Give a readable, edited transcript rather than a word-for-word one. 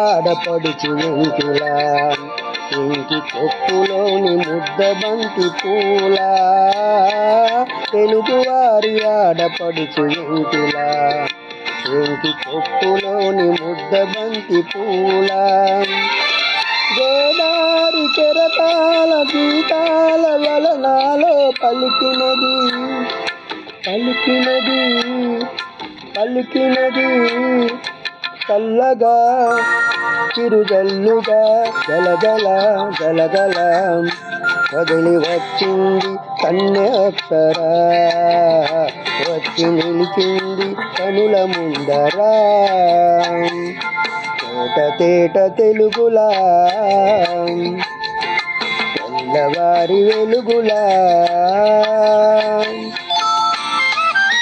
ఆడపడుచు ఎంకిలా, ఇంటి కొప్పులోని ముద్దబంతి పూల, తెలుగువారి ఆడపడుచు ఎంకిలా, ఇంటి కొప్పులోని ముద్దబంతి పూల, గోదారి కెరటాల గీతాల వలనాలో పలికినది పలికినది పలికినది చల్లగా చిరుజల్లుగా గలగల గలగల వదిలి వచ్చింది కన్యాక్షర, వచ్చి నిలిచింది కనుల ముందరా, తేట తేట తెలుగులా తెల్లవారి వెలుగులా.